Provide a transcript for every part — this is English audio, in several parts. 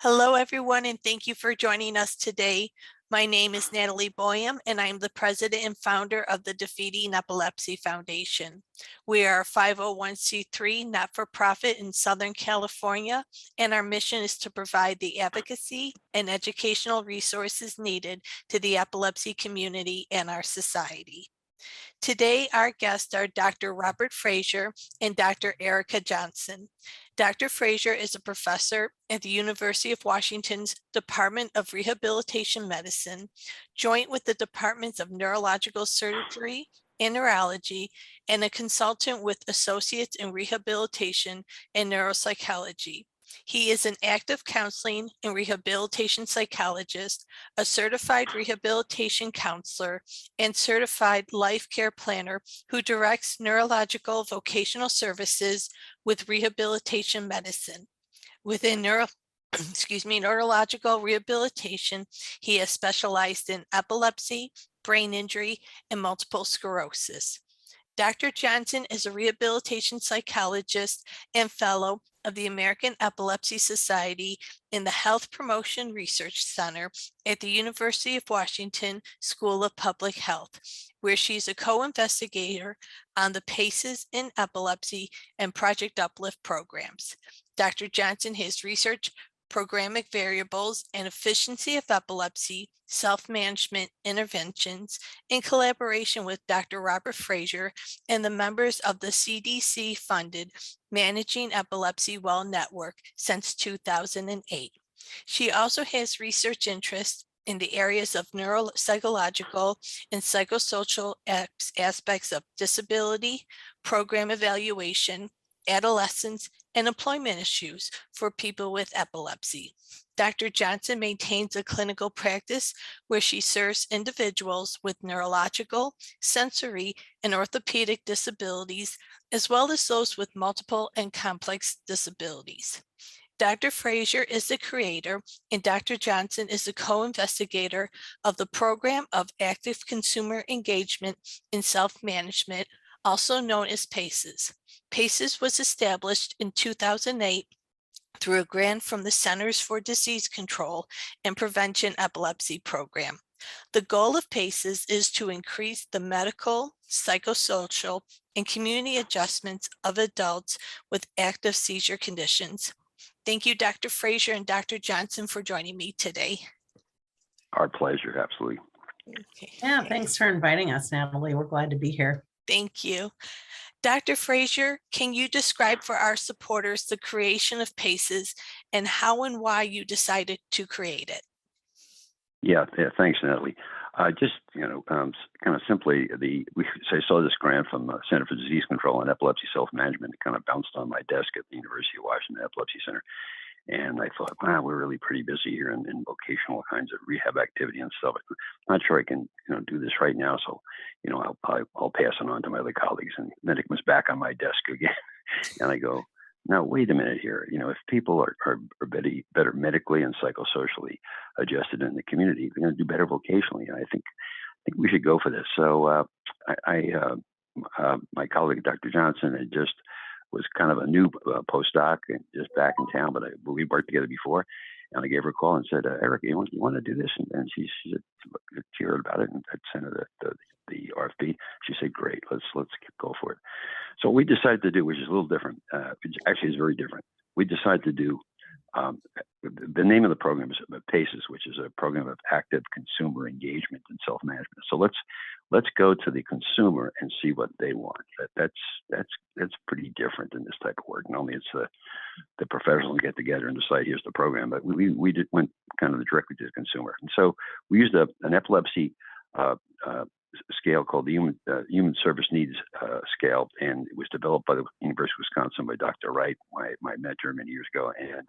Hello, everyone, and thank you for joining us today. My name is Natalie Boyum, and I'm the president and founder of the Defeating Epilepsy Foundation. We are a 501c3 not-for-profit in Southern California, and our mission is to provide the advocacy and educational resources needed to the epilepsy community and our society. Today, our guests are Dr. Robert Fraser and Dr. Erica Johnson. Dr. Fraser is a professor at the University of Washington's Department of Rehabilitation Medicine, joint with the Departments of Neurological Surgery and Neurology, and a consultant with Associates in Rehabilitation and Neuropsychology. He is an active counseling and rehabilitation psychologist, a certified rehabilitation counselor, and certified life care planner who directs neurological vocational services with rehabilitation medicine. Within neurological rehabilitation, he has specialized in epilepsy, brain injury, and multiple sclerosis. Dr. Johnson is a rehabilitation psychologist and fellow of the American Epilepsy Society in the Health Promotion Research Center at the University of Washington School of Public Health, where she's a co-investigator on the PACES in Epilepsy and Project Uplift programs. Dr. Johnson has researched programmatic variables and efficiency of epilepsy, self-management interventions in collaboration with Dr. Robert Fraser and the members of the CDC-funded Managing Epilepsy Well Network since 2008. She also has research interests in the areas of neuropsychological and psychosocial aspects of disability, program evaluation, adolescence, and employment issues for people with epilepsy. Dr. Johnson maintains a clinical practice where she serves individuals with neurological, sensory, and orthopedic disabilities, as well as those with multiple and complex disabilities. Dr. Fraser is the creator, and Dr. Johnson is the co-investigator of the Program of Active Consumer Engagement in Self-Management, also known as PACES. PACES was established in 2008 through a grant from the Centers for Disease Control and Prevention Epilepsy Program. The goal of PACES is to increase the medical, psychosocial, and community adjustments of adults with active seizure conditions. Thank you, Dr. Fraser and Dr. Johnson, for joining me today. Our pleasure, absolutely. Okay. Yeah, thanks for inviting us, Natalie. We're glad to be here. Thank you. Dr. Fraser, can you describe for our supporters the creation of PACES and how and why you decided to create it? Yeah, thanks, Natalie. Just, kind of simply, I saw this grant from the Center for Disease Control and Epilepsy Self-Management. It kind of bounced on my desk at the University of Washington Epilepsy Center. And I thought, wow, we're really pretty busy here in vocational kinds of rehab activity and stuff. I'm not sure I can, do this right now. So, I'll pass it on to my other colleagues. And then it comes back on my desk again. And I go, now, wait a minute here. If people are better medically and psychosocially adjusted in the community, they're going to do better vocationally. And I think we should go for this. So my colleague, Dr. Johnson, was kind of a new postdoc and just back in town, but we worked together before. And I gave her a call and said, Eric, you want to do this? And she said, she heard about it and had sent her the RFP. She said, great, let's go for it. So what we decided to do, which is a little different, which actually is very different. We decided to do, the name of the program is PACES, which is a program of active consumer engagement and self-management. So let's go to the consumer and see what they want. That's pretty different than this type of work. Normally it's the professionals get together and decide here's the program, but we went kind of directly to the consumer. And so we used an epilepsy scale called the Human Service Needs Scale, and it was developed by the University of Wisconsin by Dr. Wright, my mentor many years ago, and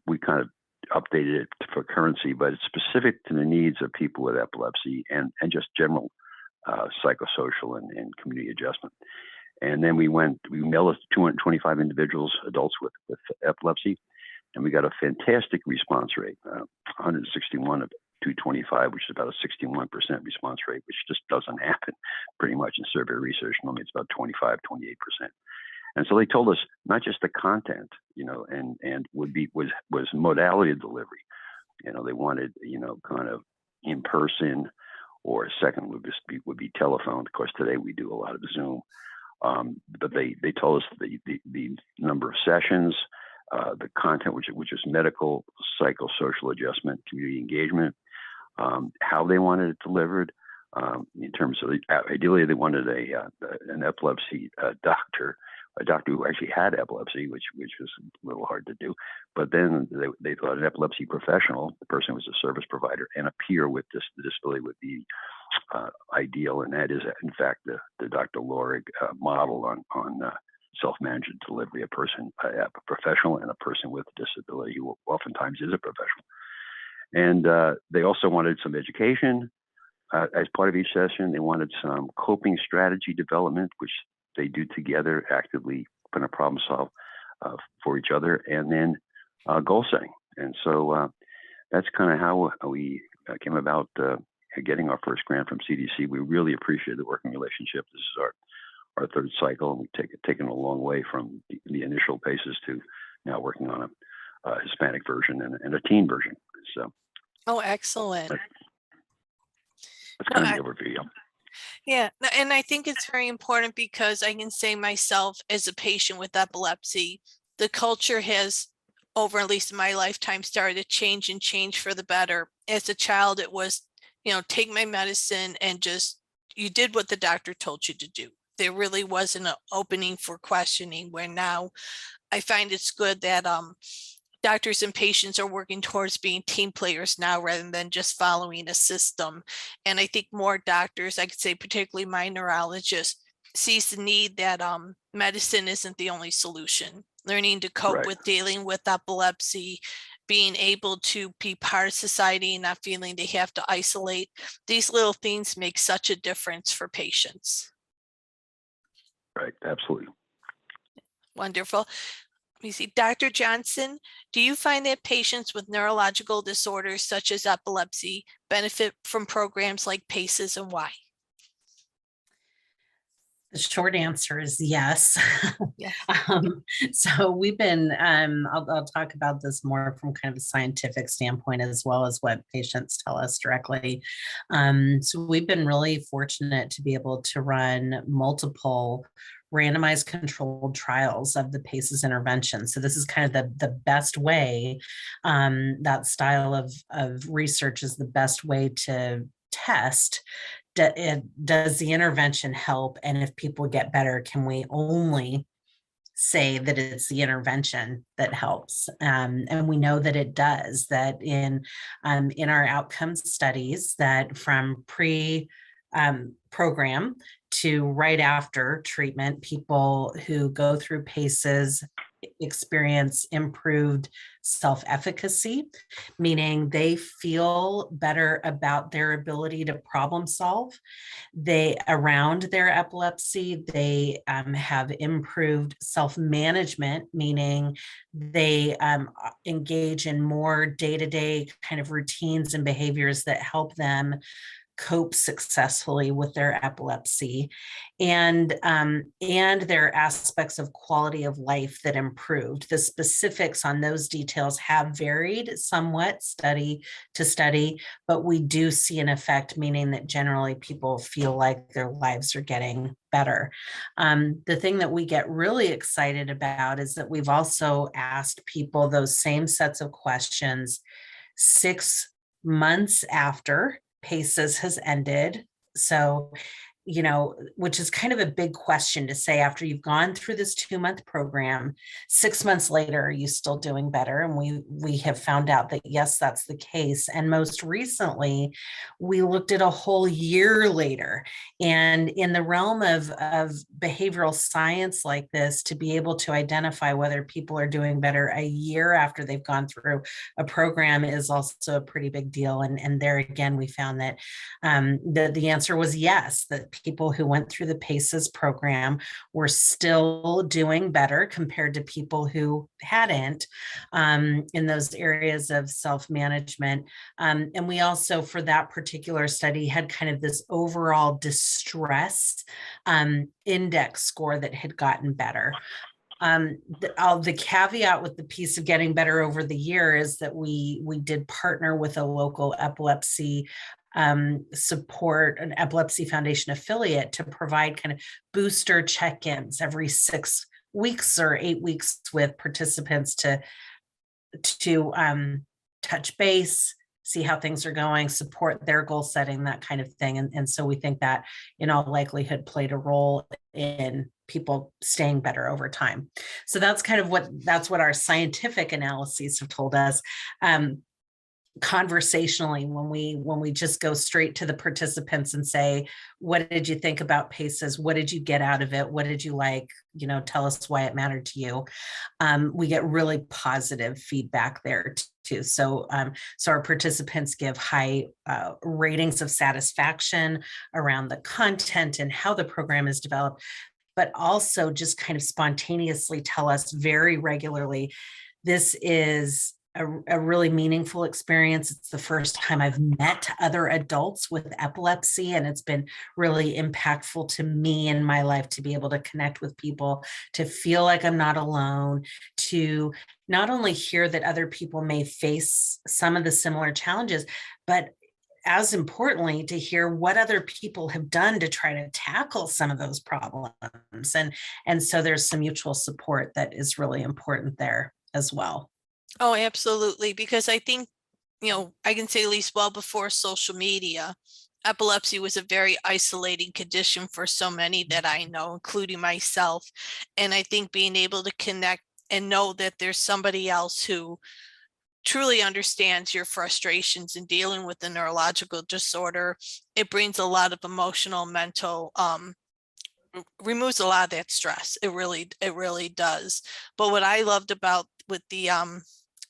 we kind of updated it for currency, but it's specific to the needs of people with epilepsy and just general psychosocial and community adjustment. And then we mailed it to 225 individuals, adults with epilepsy, and we got a fantastic response rate, 161 of 225, which is about a 61% response rate, which just doesn't happen pretty much in survey research. Normally it's about 25, 28%. And so they told us not just the content, and was modality of delivery. They wanted, kind of in person, or a second would be telephone. Of course, today we do a lot of Zoom. But they told us the number of sessions, the content, which is medical, psychosocial adjustment, community engagement, how they wanted it delivered. In terms of ideally, they wanted an epilepsy doctor, a doctor who actually had epilepsy, which was a little hard to do. But then they thought an epilepsy professional, the person who was a service provider, and a peer with the disability would be ideal. And that is, in fact, the Dr. Lorig model on self-managed delivery, a professional and a person with a disability who oftentimes is a professional. And they also wanted some education as part of each session. They wanted some coping strategy development, which they do together, actively kind of problem solve for each other, and then goal setting. And so that's kind of how we came about getting our first grant from CDC. We really appreciate the working relationship. This is our third cycle, and we've taken a long way from the initial PACES to now working on a Hispanic version and a teen version. So, excellent. That's kind of the overview. Yeah, and I think it's very important because I can say myself as a patient with epilepsy, the culture has, over at least in my lifetime, started to change for the better. As a child, it was, take my medicine and just, you did what the doctor told you to do. There really wasn't an opening for questioning, where now I find it's good that doctors and patients are working towards being team players now, rather than just following a system. And I think more doctors, I could say particularly my neurologist, sees the need that medicine isn't the only solution. Learning to cope with dealing with epilepsy, being able to be part of society and not feeling they have to isolate. These little things make such a difference for patients. Right, absolutely. Wonderful. Let me see, Dr. Johnson, do you find that patients with neurological disorders such as epilepsy benefit from programs like PACES, and why? The short answer is yes. Yes. So we've been, I'll talk about this more from kind of a scientific standpoint, as well as what patients tell us directly. So we've been really fortunate to be able to run multiple randomized controlled trials of the PACES intervention. So this is kind of the best way, that style of research is the best way to test, does the intervention help? And if people get better, can we only say that it's the intervention that helps? And we know that it does, that in our outcomes studies, that from program to right after treatment, people who go through PACES experience improved self-efficacy, meaning they feel better about their ability to problem solve. Around their epilepsy, they have improved self-management, meaning they engage in more day-to-day kind of routines and behaviors that help them cope successfully with their epilepsy, and there are aspects of quality of life that improved. The specifics on those details have varied somewhat study to study, but we do see an effect, meaning that generally people feel like their lives are getting better. The thing that we get really excited about is that we've also asked people those same sets of questions 6 months after PACES has ended. So, which is kind of a big question to say, after you've gone through this 2-month program, 6 months later, are you still doing better? And we have found out that yes, that's the case. And most recently, we looked at a whole year later. And in the realm of behavioral science like this, to be able to identify whether people are doing better a year after they've gone through a program is also a pretty big deal. And there again, we found that the answer was yes, that people who went through the PACES program were still doing better compared to people who hadn't, in those areas of self-management. And we also, for that particular study, had kind of this overall distress index score that had gotten better. The caveat with the piece of getting better over the year is that we did partner with a local epilepsy support, an Epilepsy Foundation affiliate, to provide kind of booster check-ins every 6 weeks or 8 weeks with participants to touch base, see how things are going, support their goal setting, that kind of thing. And so we think that in all likelihood played a role in people staying better over time. So that's kind of what our scientific analyses have told us. Conversationally, when we just go straight to the participants and say, what did you think about PACES? What did you get out of it? What did you like? Tell us why it mattered to you. We get really positive feedback there too. So our participants give high ratings of satisfaction around the content and how the program is developed, but also just kind of spontaneously tell us very regularly, this is a really meaningful experience. It's the first time I've met other adults with epilepsy, and it's been really impactful to me in my life to be able to connect with people, to feel like I'm not alone, to not only hear that other people may face some of the similar challenges, but as importantly, to hear what other people have done to try to tackle some of those problems. And so there's some mutual support that is really important there as well. Oh, absolutely. Because I think, I can say at least well before social media, epilepsy was a very isolating condition for so many that I know, including myself. And I think being able to connect and know that there's somebody else who truly understands your frustrations in dealing with the neurological disorder, it brings a lot of emotional, mental, removes a lot of that stress. It really does. But what I loved about with the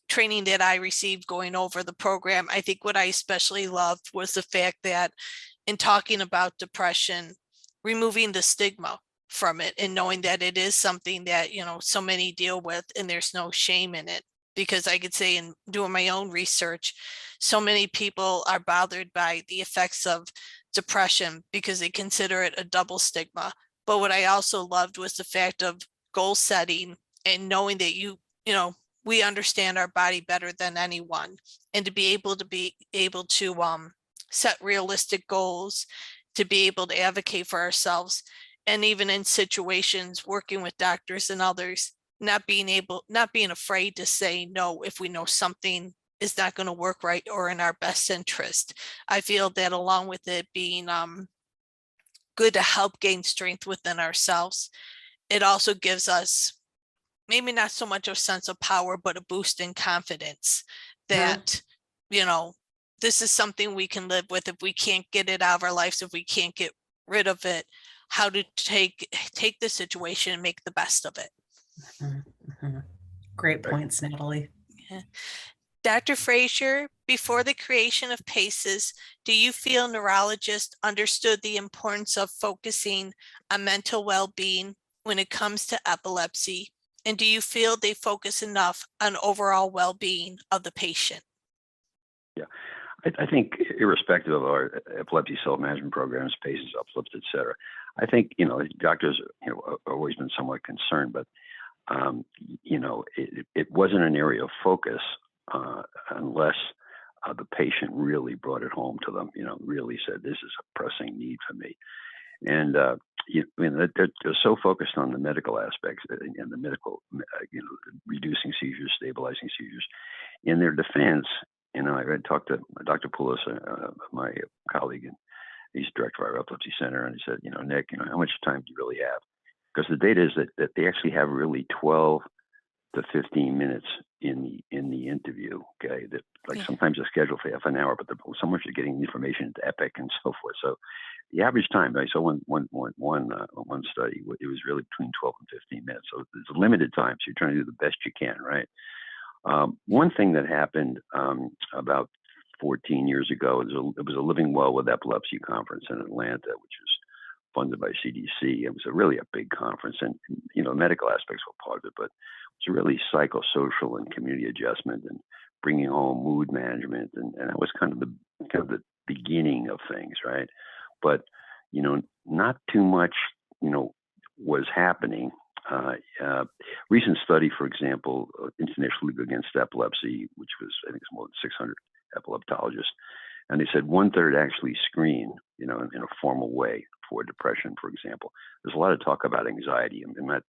training that I received going over the program, I think what I especially loved was the fact that in talking about depression, removing the stigma from it and knowing that it is something that, so many deal with and there's no shame in it. Because I could say in doing my own research, so many people are bothered by the effects of depression because they consider it a double stigma. But what I also loved was the fact of goal setting and knowing that we understand our body better than anyone, and to be able to set realistic goals, to be able to advocate for ourselves, and even in situations working with doctors and others, not being afraid to say no if we know something is not going to work right or in our best interest. I feel that along with it being good to help gain strength within ourselves, it also gives us maybe not so much a sense of power, but a boost in confidence that, this is something we can live with. If we can't get it out of our lives, if we can't get rid of it, how to take the situation and make the best of it. Mm-hmm. Great points, Natalie. Yeah. Dr. Fraser, before the creation of PACES, do you feel neurologists understood the importance of focusing on mental well-being when it comes to epilepsy? And do you feel they focus enough on overall well-being of the patient? Yeah, I think irrespective of our epilepsy self-management programs, PACES, uplifts, et cetera, I think, doctors, have always been somewhat concerned, but, it wasn't an area of focus unless the patient really brought it home to them, really said, this is a pressing need for me. And they're so focused on the medical aspects and the medical, reducing seizures, stabilizing seizures. In their defense, I talked to Dr. Poulos, my colleague, and he's director of our epilepsy center, and he said, Nick, how much time do you really have? Because the data is that they actually have really 12 to 15 minutes in the interview. Okay, that sometimes they're scheduled for half an hour, but so much are getting information into Epic and so forth. So the average time, I saw one study, it was really between 12 and 15 minutes. So it's a limited time, so you're trying to do the best you can, right? One thing that happened about 14 years ago, it was a Living Well with Epilepsy conference in Atlanta, which was funded by CDC. It was really a big conference, and medical aspects were part of it, but it was really psychosocial and community adjustment and bringing home mood management, and that was kind of the beginning of things, right? But not too much was happening. recent study, for example, International League Against Epilepsy, which was, I think it's more than 600 epileptologists, and they said 1/3 actually screen, in a formal way for depression, for example. There's a lot of talk about anxiety, and that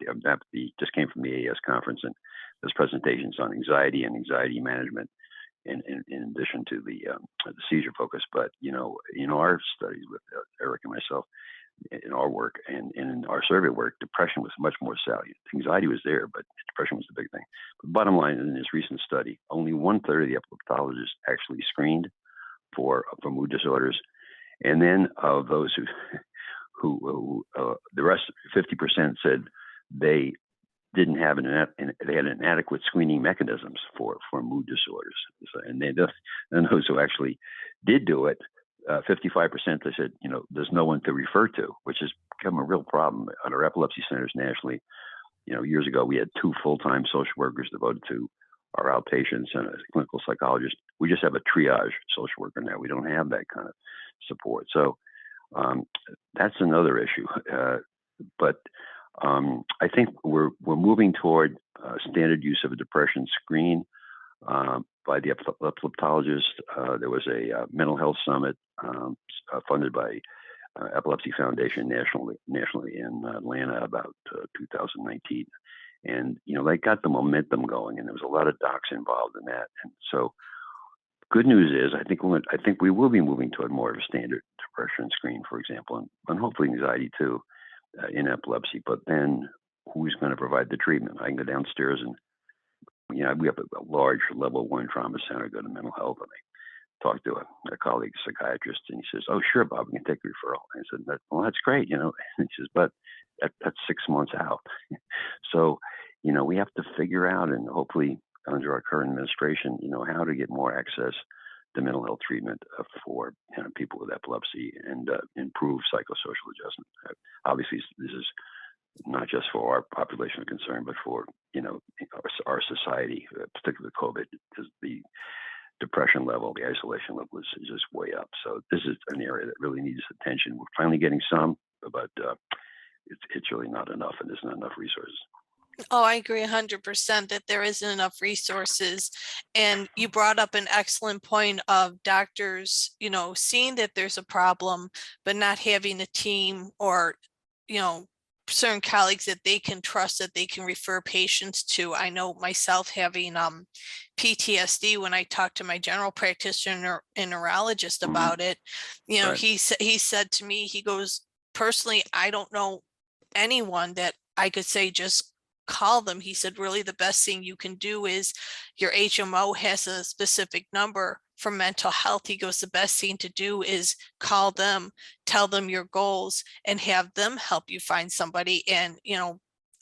just came from the AES conference, and there's presentations on anxiety and anxiety management, in addition to the seizure focus. But in our studies with Eric and myself, in our work and in our survey work, depression was much more salient. Anxiety was there, but depression was the big thing. But bottom line, in this recent study, only 1/3 of the epileptologists actually screened for mood disorders, and then of those who the rest, 50% said they didn't have they had inadequate screening mechanisms for mood disorders. So, and those who actually did do it, 55%, they said, there's no one to refer to, which has become a real problem at our epilepsy centers nationally. Years ago, we had 2 full-time social workers devoted to our outpatients and a clinical psychologist. We just have a triage social worker now. We don't have that kind of support. So that's another issue. But I think we're moving toward standard use of a depression screen by the epileptologist. There was a mental health summit funded by Epilepsy Foundation nationally in Atlanta about 2019, and they got the momentum going, and there was a lot of docs involved in that. And so, good news is, I think we will be moving toward more of a standard depression screen, for example, and hopefully anxiety too in epilepsy. But then, who's going to provide the treatment? I can go downstairs and we have a large level 1 trauma center, go to mental health, and I talked to a colleague, psychiatrist, and he says, "Oh, sure, Bob, we can take a referral." And I said, "Well, that's great, And he says, "But that's 6 months out." So, we have to figure out, and hopefully under our current administration, how to get more access to mental health treatment for people with epilepsy and improve psychosocial adjustment. Obviously, this is not just for our population of concern, but for our society, particularly with COVID, because the depression level, the isolation level is just way up. So this is an area that really needs attention. We're finally getting some, but it's really not enough, and there's not enough resources. Oh, I agree 100% that there isn't enough resources. And you brought up an excellent point of doctors, seeing that there's a problem, but not having a team or, certain colleagues that they can trust, that they can refer patients to. I know myself having PTSD, when I talked to my general practitioner and neurologist about it, Right. he said to me, he goes, personally, I don't know anyone that I could say just call them. He said, really, the best thing you can do is your HMO has a specific number for mental health. He goes, the best thing to do is call them, tell them your goals, and have them help you find somebody. And,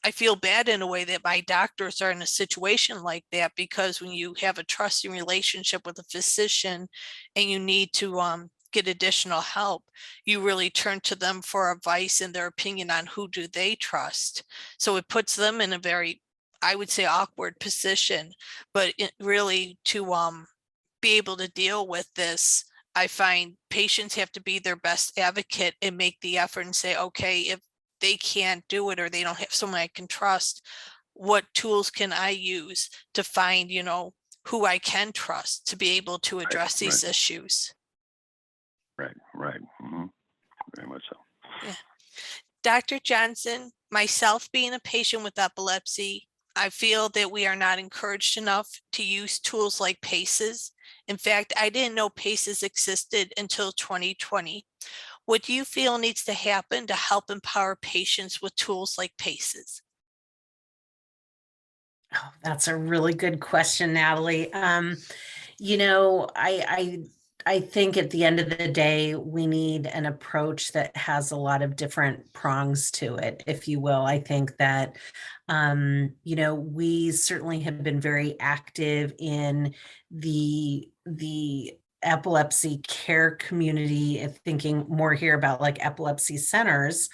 I feel bad in a way that my doctors are in a situation like that, because when you have a trusting relationship with a physician and you need to get additional help, you really turn to them for advice and their opinion on who do they trust. So it puts them in a very, I would say, awkward position. But really, to be able to deal with this, I find patients have to be their best advocate and make the effort and say, okay, if they can't do it or they don't have someone I can trust, what tools can I use to find, who I can trust to be able to address these issues? Right. Mm-hmm. Very much so. Yeah. Dr. Johnson, myself being a patient with epilepsy, I feel that we are not encouraged enough to use tools like PACES. In fact, I didn't know PACES existed until 2020. What do you feel needs to happen to help empower patients with tools like PACES? Oh, that's a really good question, Natalie. I think at the end of the day, we need an approach that has a lot of different prongs to it, if you will. I think that, we certainly have been very active in the epilepsy care community, thinking more here about like epilepsy centers,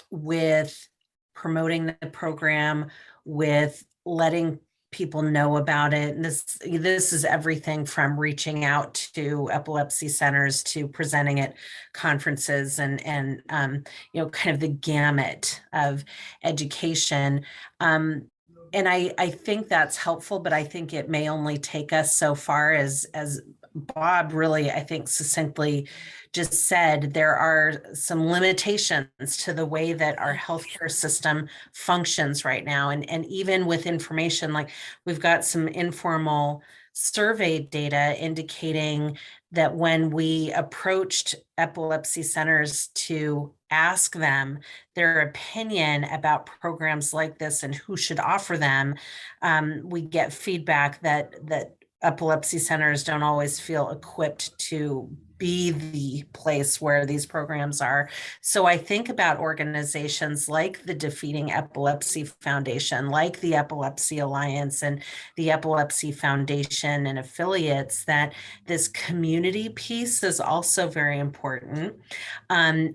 with promoting the program, with letting people know about it. And this is everything from reaching out to epilepsy centers to presenting at conferences and kind of the gamut of education. And I think that's helpful, but I think it may only take us so far. As Bob really, I think, succinctly just said, there are some limitations to the way that our healthcare system functions right now. And even with information, like we've got some informal survey data indicating that when we approached epilepsy centers to ask them their opinion about programs like this and who should offer them, we get feedback that epilepsy centers don't always feel equipped to be the place where these programs are. So I think about organizations like the Defeating Epilepsy Foundation, like the Epilepsy Alliance and the Epilepsy Foundation and affiliates, that this community piece is also very important,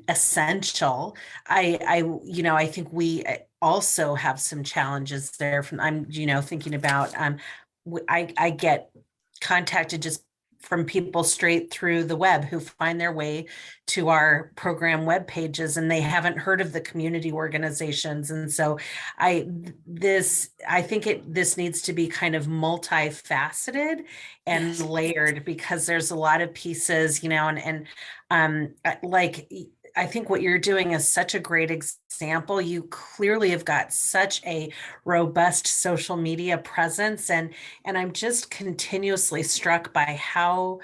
essential. I think we also have some challenges there. I'm thinking about I get contacted just from people straight through the web who find their way to our program web pages, and they haven't heard of the community organizations. And so this needs to be kind of multifaceted and Yes. layered, because there's a lot of pieces, like I think what you're doing is such a great example. You clearly have got such a robust social media presence, and I'm just continuously struck by how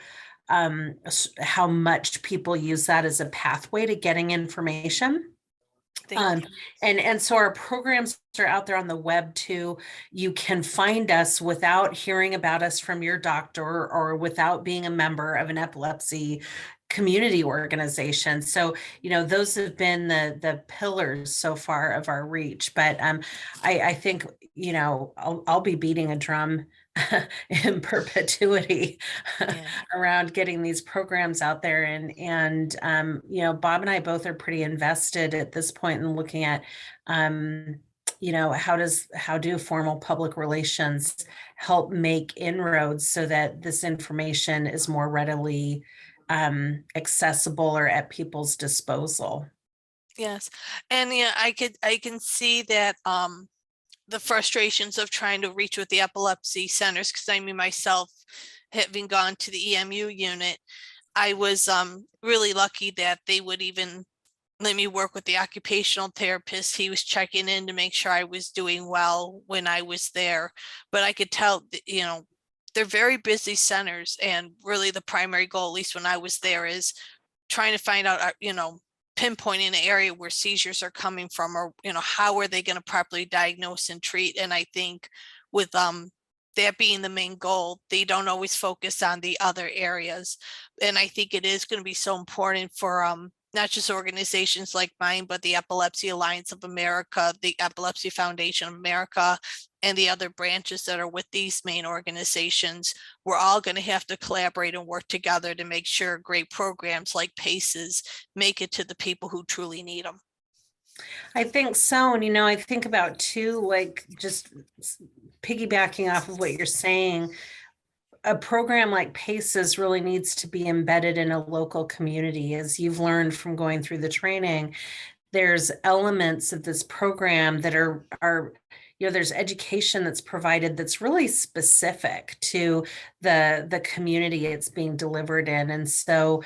much people use that as a pathway to getting information. Thank you. And so our programs are out there on the web too. You can find us without hearing about us from your doctor or without being a member of an epilepsy community organization. So, those have been the pillars so far of our reach. But I think, I'll be beating a drum in perpetuity Yeah. around getting these programs out there. And Bob and I both are pretty invested at this point in looking at how do formal public relations help make inroads so that this information is more readily accessible or at people's disposal. Yes. And yeah, I can see that the frustrations of trying to reach with the epilepsy centers, because I mean myself, having gone to the EMU unit, I was really lucky that they would even let me work with the occupational therapist. He was checking in to make sure I was doing well when I was there. But I could tell, they're very busy centers, and really the primary goal, at least when I was there, is trying to find out, pinpointing the area where seizures are coming from, or how are they going to properly diagnose and treat. And I think with that being the main goal, they don't always focus on the other areas. And I think it is going to be so important for not just organizations like mine, but the Epilepsy Alliance of America, the Epilepsy Foundation of America, and the other branches that are with these main organizations. We're all going to have to collaborate and work together to make sure great programs like PACES make it to the people who truly need them. I think so. And, I think about too, like just piggybacking off of what you're saying, a program like PACES really needs to be embedded in a local community. As you've learned from going through the training, there's elements of this program that are there's education that's provided that's really specific to the community it's being delivered in. And so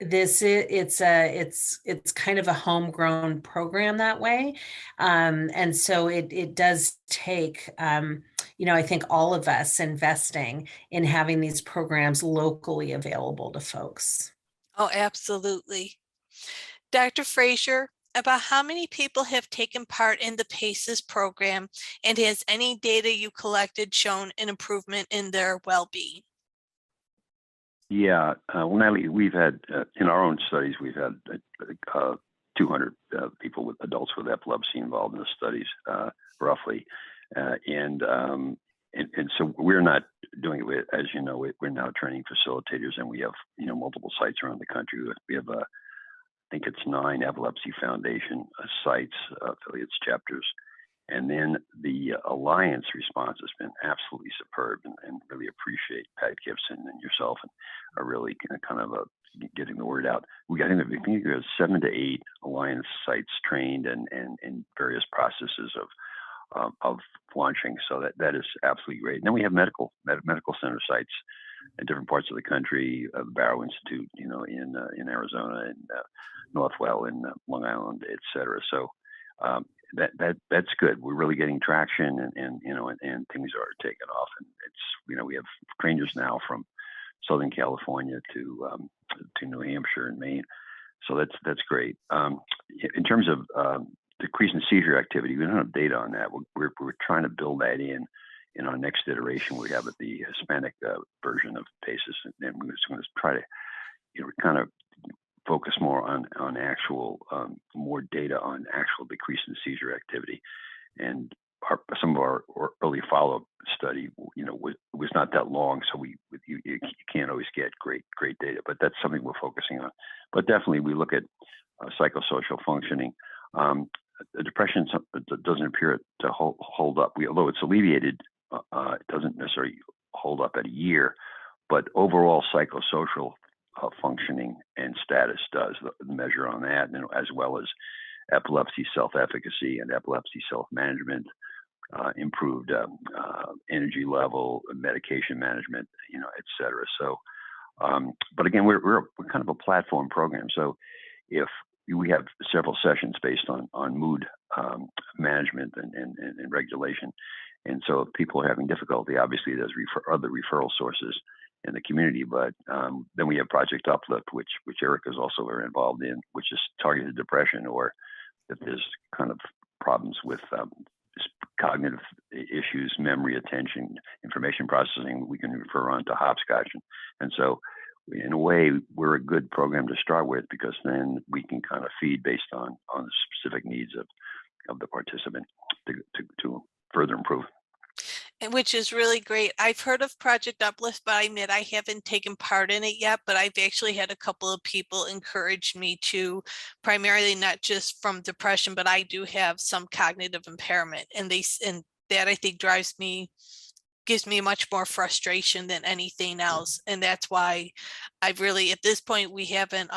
it's kind of a homegrown program that way. And so it does take I think all of us investing in having these programs locally available to folks. Oh, absolutely. Dr. Fraser, about how many people have taken part in the PACES program, and has any data you collected shown an improvement in their well-being? Yeah, we've had in our own studies, we've had 200 people with adults with epilepsy involved in the studies, roughly, and so we're not doing it. As you know, we're now training facilitators, and we have multiple sites around the country. We have I think it's 9 Epilepsy Foundation sites, affiliates, chapters, And then the Alliance response has been absolutely superb, and really appreciate Pat Gibson and yourself, and are really kind of getting the word out. I think there's 7 to 8 Alliance sites trained and various processes of launching. So that is absolutely great. And then we have medical center sites in different parts of the country, the Barrow Institute, in Arizona, and Northwell in Long Island, et cetera. So that's good. We're really getting traction, and things are taking off. And it's, we have rangers now from Southern California to New Hampshire and Maine. So that's great. In terms of decrease in seizure activity, we don't have data on that. We're trying to build that in our next iteration. We have the Hispanic version of PACES, and we're just going to try to kind of focus more on actual more data on actual decrease in seizure activity. And some of our early follow-up study, was not that long, so you can't always get great data, but that's something we're focusing on. But definitely, we look at psychosocial functioning. The depression doesn't appear to hold up. Although it's alleviated, it doesn't necessarily hold up at a year. But overall psychosocial functioning and status does, the measure on that, and as well as epilepsy self-efficacy and epilepsy self-management, improved energy level, medication management, et cetera. So, but again, we're kind of a platform program. So if we have several sessions based on mood management and regulation, and so if people are having difficulty, obviously there's other referral sources in the community. But then we have Project Uplift, which Eric is also very involved in, which is targeted depression, or if there's kind of problems with cognitive issues, memory, attention, information processing, we can refer on to hopscotch. And so in a way, we're a good program to start with, because then we can kind of feed based on the specific needs of the participant to further improve. And which is really great. I've heard of Project Uplift, but I admit I haven't taken part in it yet, but I've actually had a couple of people encourage me to, primarily not just from depression, but I do have some cognitive impairment, and that I think gives me much more frustration than anything else. And that's why I've really, at this point, we haven't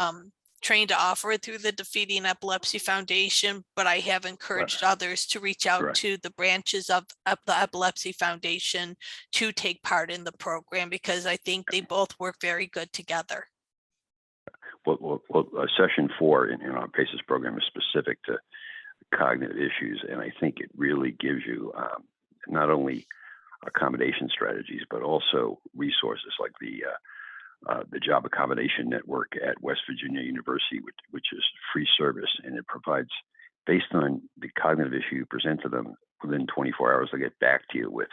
trained to offer it through the Defeating Epilepsy Foundation, but I have encouraged others to reach out to the branches of the Epilepsy Foundation to take part in the program, because I think they both work very good together. Well, session 4 in our PACES program is specific to cognitive issues, and I think it really gives you not only accommodation strategies, but also resources like the Job Accommodation Network at West Virginia University, which is free service, and it provides, based on the cognitive issue you present to them, within 24 hours they'll get back to you with,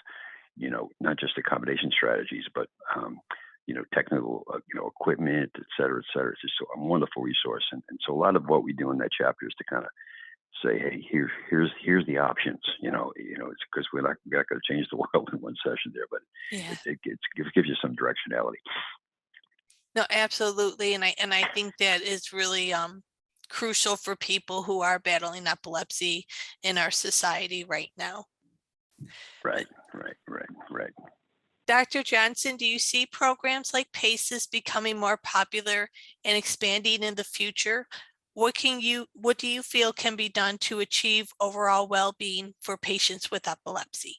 not just accommodation strategies, but technical, equipment, et cetera, et cetera. It's just a wonderful resource, and so a lot of what we do in that chapter is to kind of say, hey, here's the options. It's because we're not going to change the world in one session there, but Yeah. it gives you some directionality. No, absolutely. And I think that is really crucial for people who are battling epilepsy in our society right now. Right. Dr. Johnson, do you see programs like PACES becoming more popular and expanding in the future? What do you feel can be done to achieve overall well-being for patients with epilepsy?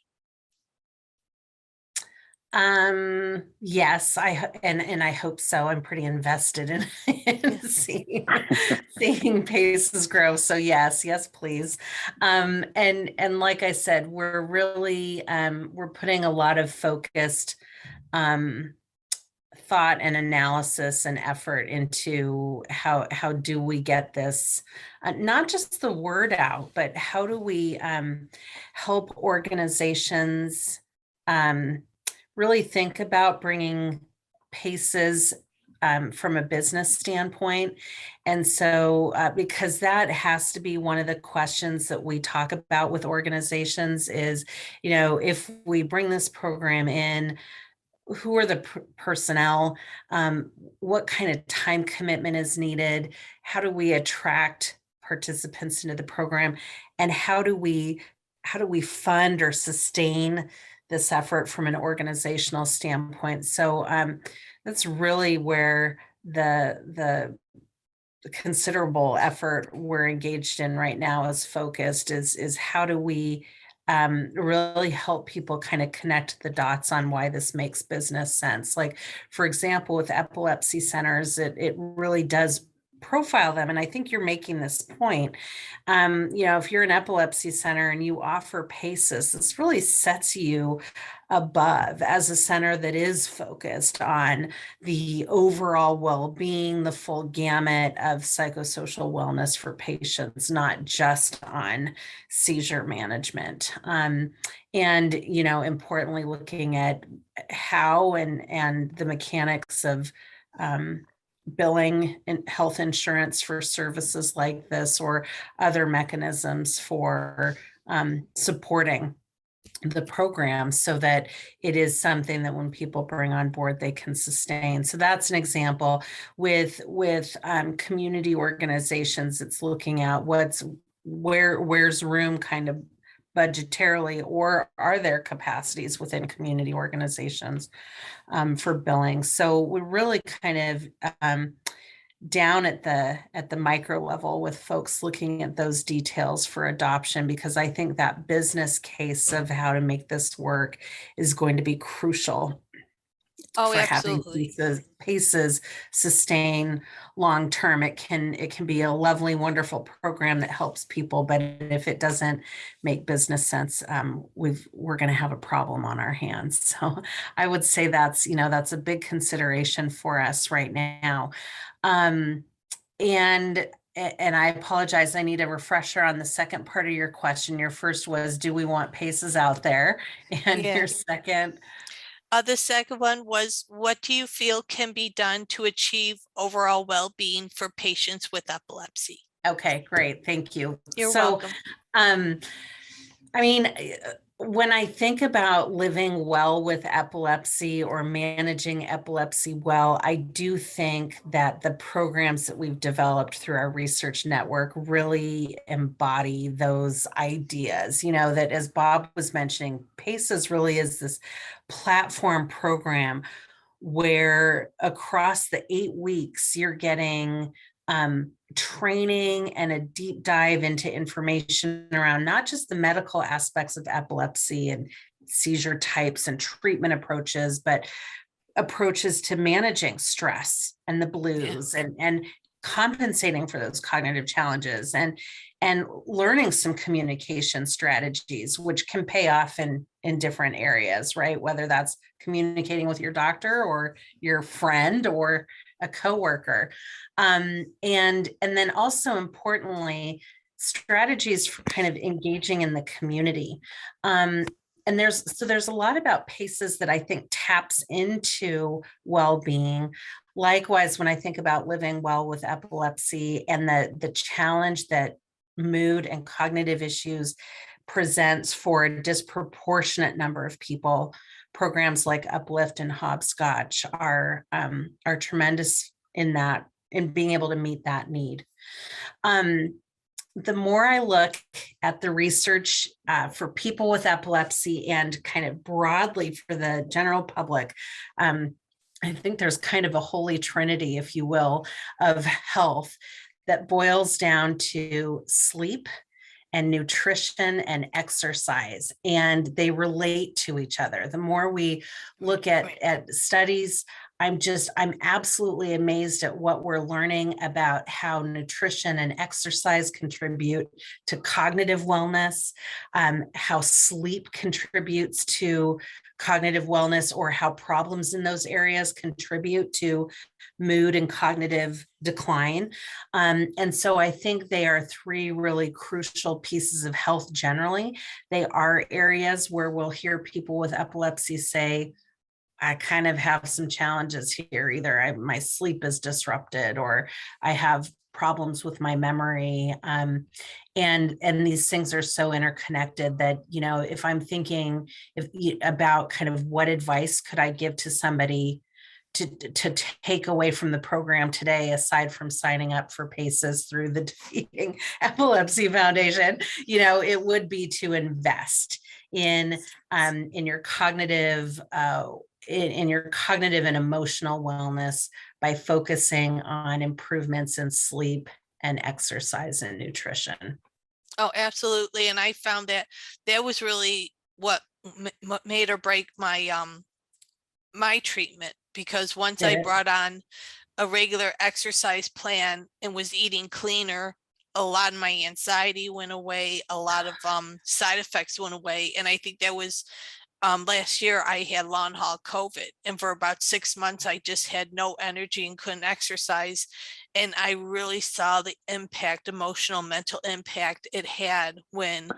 Yes, I hope so. I'm pretty invested in seeing PACES grow. So yes, please. And like I said, we're really we're putting a lot of focused thought and analysis and effort into how do we get this, not just the word out, but how do we help organizations really think about bringing PACES from a business standpoint. And so because that has to be one of the questions that we talk about with organizations is, if we bring this program in, who are the personnel, what kind of time commitment is needed, how do we attract participants into the program, and how do we fund or sustain this effort from an organizational standpoint? So that's really where the considerable effort we're engaged in right now is focused, is how do we really help people kind of connect the dots on why this makes business sense. Like, for example, with epilepsy centers, it really does profile them. And I think you're making this point. If you're an epilepsy center and you offer PACES, this really sets you above as a center that is focused on the overall well-being, the full gamut of psychosocial wellness for patients, not just on seizure management. And importantly, looking at how and the mechanics of billing and health insurance for services like this, or other mechanisms for supporting the program, so that it is something that when people bring on board, they can sustain. So that's an example. With community organizations, it's looking at where's room kind of budgetarily, or are there capacities within community organizations for billing. So we're really kind of down at the micro level with folks looking at those details for adoption, because I think that business case of how to make this work is going to be crucial Oh, for having absolutely. PACES sustain long term. It can be a lovely, wonderful program that helps people, but if it doesn't make business sense, we're going to have a problem on our hands. So I would say that's a big consideration for us right now. And I apologize, I need a refresher on the second part of your question. Your first was, do we want PACES out there? And Yeah. your second. The second one was, what do you feel can be done to achieve overall well-being for patients with epilepsy? Okay, great. Thank you. You're So, welcome. I mean, when I think about living well with epilepsy or managing epilepsy well, I do think that the programs that we've developed through our research network really embody those ideas. That, as Bob was mentioning, PACES really is this platform program where across the 8 weeks, you're getting training and a deep dive into information around not just the medical aspects of epilepsy and seizure types and treatment approaches, but approaches to managing stress and the blues, and compensating for those cognitive challenges, and learning some communication strategies, which can pay off in different areas, right? Whether that's communicating with your doctor or your friend or a coworker. And then also importantly, strategies for kind of engaging in the community. And there's a lot about PACES that I think taps into well-being. Likewise, when I think about living well with epilepsy and the challenge that mood and cognitive issues presents for a disproportionate number of people, programs like Uplift and Hopscotch are tremendous in being able to meet that need. The more I look at the research for people with epilepsy and kind of broadly for the general public, I think there's kind of a holy trinity, if you will, of health that boils down to sleep and nutrition and exercise, and they relate to each other. The more we look at studies, I'm absolutely amazed at what we're learning about how nutrition and exercise contribute to cognitive wellness, how sleep contributes to cognitive wellness, or how problems in those areas contribute to mood and cognitive decline. And so I think they are 3 really crucial pieces of health generally. They are areas where we'll hear people with epilepsy say, I kind of have some challenges here. Either my sleep is disrupted, or I have problems with my memory. And these things are so interconnected that, if I'm thinking about kind of what advice could I give to somebody to take away from the program today, aside from signing up for PACES through the Defeating Epilepsy Foundation, it would be to invest in your cognitive in your cognitive and emotional wellness by focusing on improvements in sleep and exercise and nutrition. Oh, absolutely. And I found that was really what made or break my treatment, because once Did I it? brought on a regular exercise plan and was eating cleaner, a lot of my anxiety went away, a lot of side effects went away. And I think that was last year I had long haul COVID, and for about 6 months I just had no energy and couldn't exercise. And I really saw the impact, emotional, mental impact it had when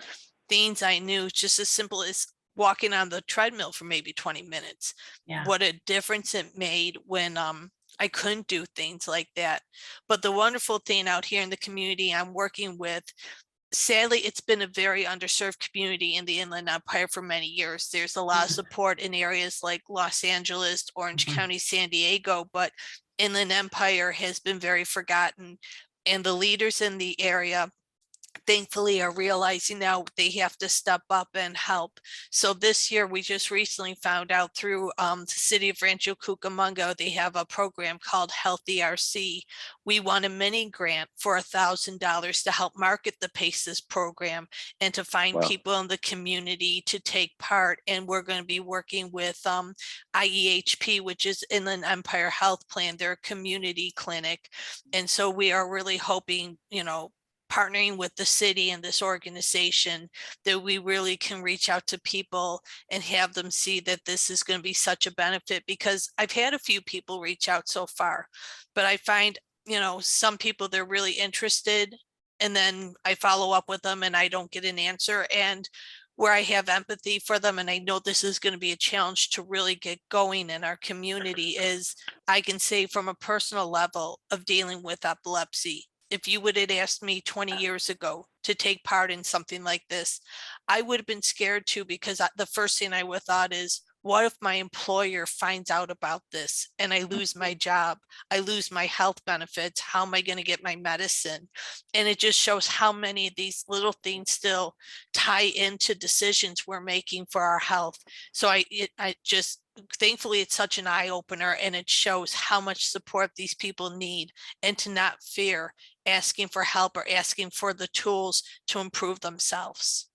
things I knew, just as simple as walking on the treadmill for maybe 20 minutes, Yeah. what a difference it made when I couldn't do things like that. But the wonderful thing out here in the community I'm working with, sadly, it's been a very underserved community in the Inland Empire for many years. There's a lot of support in areas like Los Angeles, Orange Mhm. County, San Diego, but Inland Empire has been very forgotten. And the leaders in the area, thankfully, are realizing now they have to step up and help. So this year, we just recently found out through the city of Rancho Cucamonga, they have a program called Healthy RC. We won a mini grant for $1,000 to help market the PACES program and to find Wow. people in the community to take part. And we're going to be working with IEHP, which is Inland Empire Health Plan, their community clinic. And so we are really hoping, partnering with the city and this organization, that we really can reach out to people and have them see that this is going to be such a benefit. Because I've had a few people reach out so far, but I find, some people, they're really interested, and then I follow up with them and I don't get an answer. And where I have empathy for them, and I know this is going to be a challenge to really get going in our community, is I can say from a personal level of dealing with epilepsy, if you would have asked me 20 years ago to take part in something like this, I would have been scared too, because the first thing I would have thought is, what if my employer finds out about this and I lose my job? I lose my health benefits. How am I going to get my medicine? And it just shows how many of these little things still tie into decisions we're making for our health. So I just, thankfully, it's such an eye opener, and it shows how much support these people need, and to not fear asking for help or asking for the tools to improve themselves.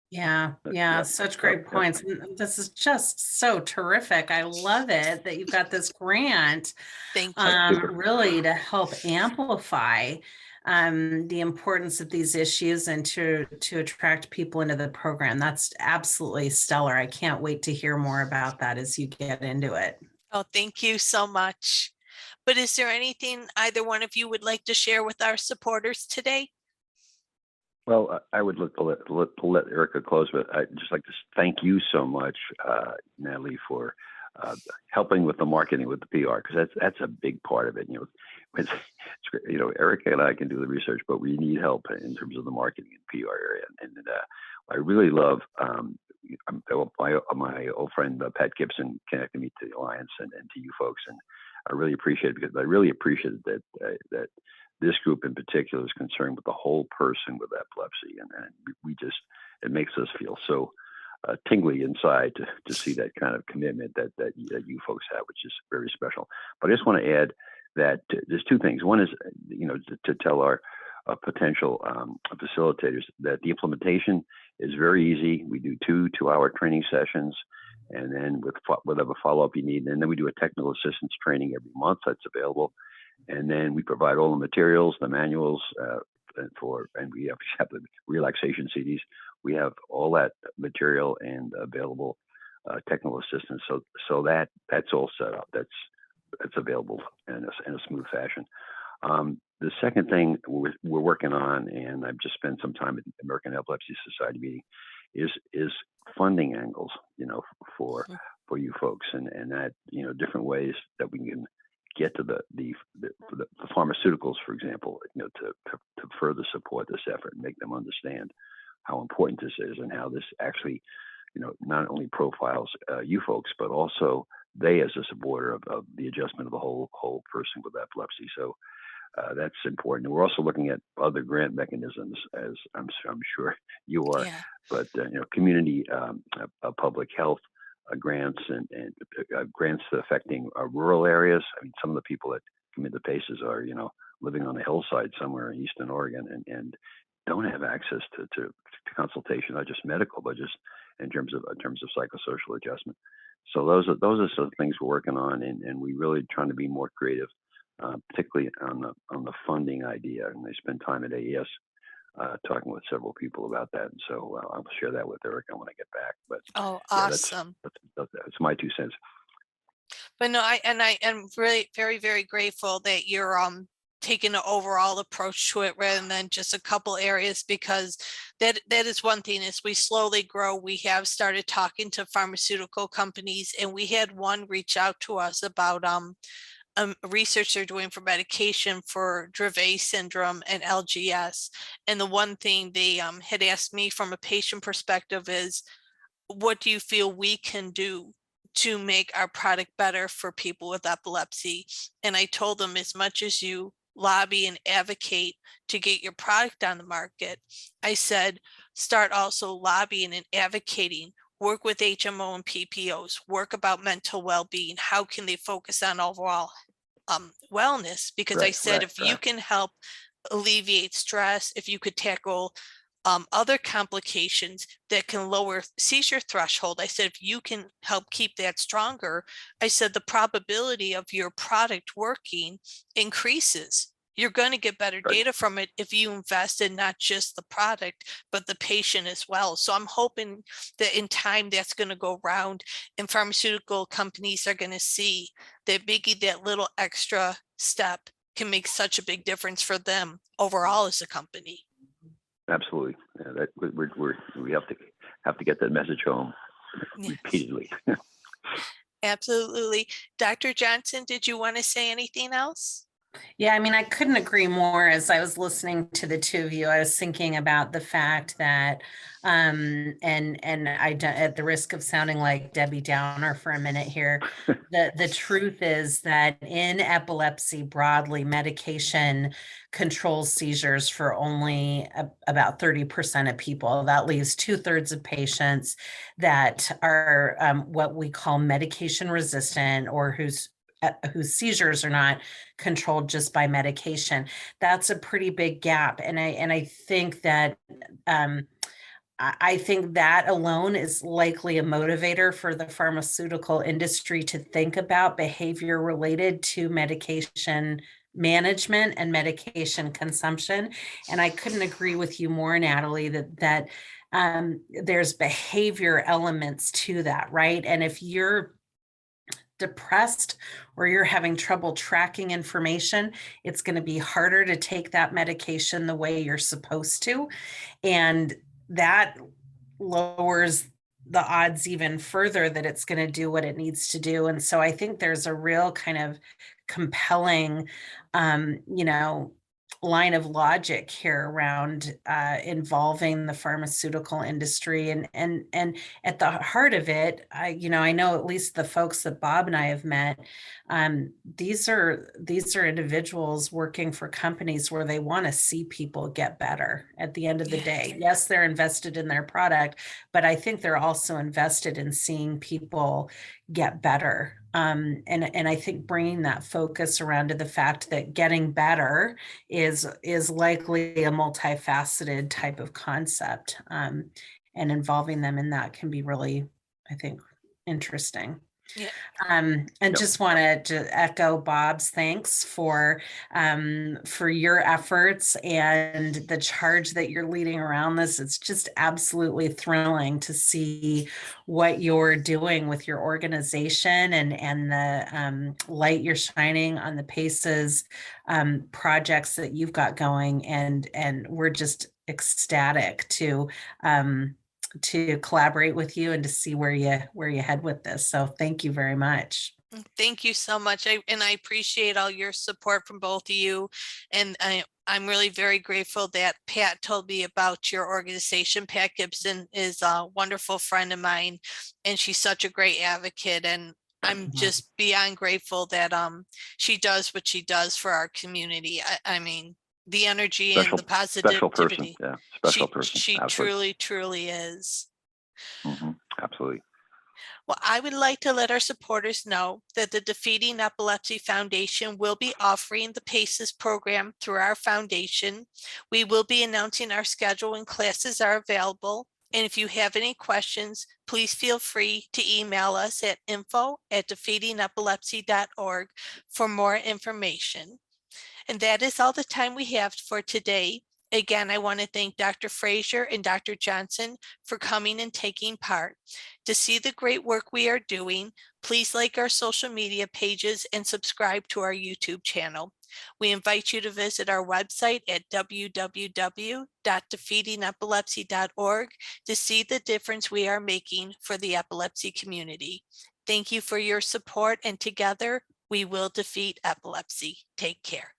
Yeah, Yep. such Yep. great Yep. points. And this is just so terrific. I love it that you've got this grant, Thank That's you. super. really to help amplify the importance of these issues and to attract people into the program. That's absolutely stellar. I can't wait to hear more about that as you get into it. Oh, thank you so much. But is there anything either one of you would like to share with our supporters today? Well, I would look to let Erica close, but I'd just like to thank you so much, Natalie, for helping with the marketing with the PR, because that's a big part of it. It's great. Erica and I can do the research, but we need help in terms of the marketing and PR area. And I really love my old friend Pat Gibson connected me to the Alliance and to you folks, and I really appreciate it, because I really appreciate that this group in particular is concerned with the whole person with epilepsy, and we just, it makes us feel so tingly inside to see that kind of commitment that you folks have, which is very special. But I just want to add that there's two things. One is, to tell our potential facilitators that the implementation is very easy. We do two-hour training sessions, and then with whatever follow-up you need, and then we do a technical assistance training every month that's available. And then we provide all the materials, the manuals, and we have the relaxation CDs. We have all that material and available technical assistance. So that's all set up. That's available in a smooth fashion. The second thing we're working on, and I've just spent some time at the American Epilepsy Society meeting, is funding angles, for you folks, and that, different ways that we can get to the pharmaceuticals, for example, to further support this effort and make them understand how important this is, and how this actually, not only profiles you folks, but also they as a supporter of the adjustment of the whole person with epilepsy. So that's important. And we're also looking at other grant mechanisms, as I'm sure you are, Yeah. but community public health grants and grants affecting rural areas. I mean, some of the people that come into PACES are living on a hillside somewhere in Eastern Oregon and don't have access to consultation, not just medical, but just in terms of psychosocial adjustment. So those are some things we're working on, and we really trying to be more creative, particularly on the funding idea. And I spend time at AES talking with several people about that, and so I'll share that with Erica when I get back. But Oh, yeah, awesome. that's my 2 cents. But no, I am really very, very grateful that you're taking an overall approach to it rather than just a couple areas, because that is one thing. As we slowly grow, we have started talking to pharmaceutical companies, and we had one reach out to us about research they're doing for medication for Dravet syndrome and LGS. And the one thing they had asked me from a patient perspective is, what do you feel we can do to make our product better for people with epilepsy? And I told them, as much as you lobby and advocate to get your product on the market, I said, start also lobbying and advocating, work with HMO and PPOs, work about mental well-being. How can they focus on overall wellness? Because I said, if you can help alleviate stress, if you could tackle other complications that can lower seizure threshold, I said, if you can help keep that stronger, I said, the probability of your product working increases. You're going to get better data from it if you invest in not just the product, but the patient as well. So I'm hoping that in time that's going to go around, and pharmaceutical companies are going to see that making that little extra step can make such a big difference for them overall as a company. Absolutely. Yeah, that we have to get that message home repeatedly. Absolutely. Dr. Johnson, did you want to say anything else? Yeah, I mean, I couldn't agree more. As I was listening to the two of you, I was thinking about the fact that, and at the risk of sounding like Debbie Downer for a minute here, the truth is that in epilepsy broadly, medication controls seizures for only about 30% of people. That leaves 2/3 of patients that are what we call medication resistant, or whose seizures are not controlled just by medication. That's a pretty big gap. And I think that I think that alone is likely a motivator for the pharmaceutical industry to think about behavior related to medication management and medication consumption. And I couldn't agree with you more, Natalie, that there's behavior elements to that, right? And if you're depressed or you're having trouble tracking information, it's going to be harder to take that medication the way you're supposed to. And that lowers the odds even further that it's going to do what it needs to do. And so I think there's a real kind of compelling, line of logic here around involving the pharmaceutical industry, and at the heart of it, I know at least the folks that Bob and I have met, these are individuals working for companies where they want to see people get better at the end of the day. Yes, they're invested in their product, but I think they're also invested in seeing people get better. And I think bringing that focus around to the fact that getting better is likely a multifaceted type of concept, and involving them in that can be really, I think, interesting. Yeah. And just wanted to echo Bob's thanks for your efforts and the charge that you're leading around this. It's just absolutely thrilling to see what you're doing with your organization and the light you're shining on the PACES projects that you've got going, and we're just ecstatic to collaborate with you and to see where you head with this. So thank you very much. Thank you so much. I appreciate all your support from both of you. And I'm really very grateful that Pat told me about your organization. Pat Gibson is a wonderful friend of mine, and she's such a great advocate. And I'm Mhm. just beyond grateful that she does what she does for our community. I mean, the energy and the Special person. positivity. Yeah, special person. She Absolutely. truly, truly is. Absolutely. Well, I would like to let our supporters know that the Defeating Epilepsy Foundation will be offering the PACES program through our foundation. We will be announcing our schedule when classes are available. And if you have any questions, please feel free to email us at info@defeatingepilepsy.org for more information. And that is all the time we have for today. Again, I want to thank Dr. Fraser and Dr. Johnson for coming and taking part. To see the great work we are doing, please like our social media pages and subscribe to our YouTube channel. We invite you to visit our website at www.defeatingepilepsy.org to see the difference we are making for the epilepsy community. Thank you for your support, and together we will defeat epilepsy. Take care.